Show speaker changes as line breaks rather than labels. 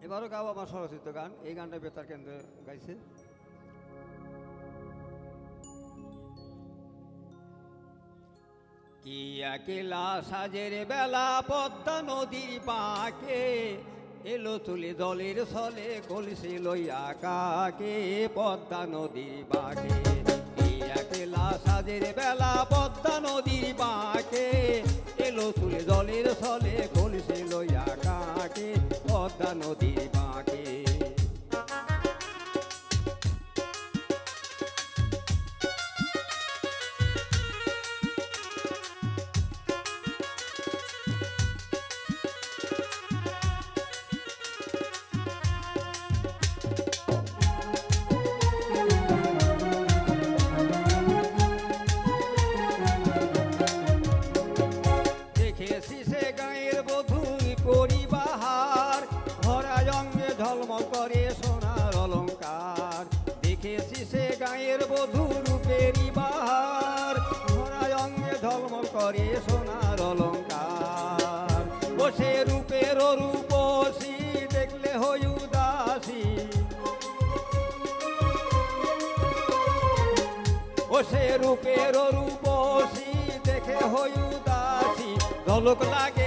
এবারও গাও আমার স্বরচিত গান, এই গানটা বেতার কেন্দ্রে গাইছে। কি একলা সাজের বেলা পদ্মা নদীর পাকে, এলো তুলে দলের ছলে কলসি লইয়া কাকে, পদ্মা নদীর বাঁকে। কি একলা সাজের বেলা পদ্মা নদীর বাঁকে, এলো তুলে দলের ছলে কলসি লইয়া কাকে, পদ্মা নদীর বাঁকে। ঝলমল করে সোনার অলঙ্কার, দেখেছি সে গায়ের বধূ রূপেরই বাহার, ভরা অঙ্গে ঝলমল করে সোনার অলঙ্কার। বসে রূপের রূপসী দেখলে হই উদাসী, বসে রূপের রূপসী দেখে হই উদাসী, ঝলক লাগে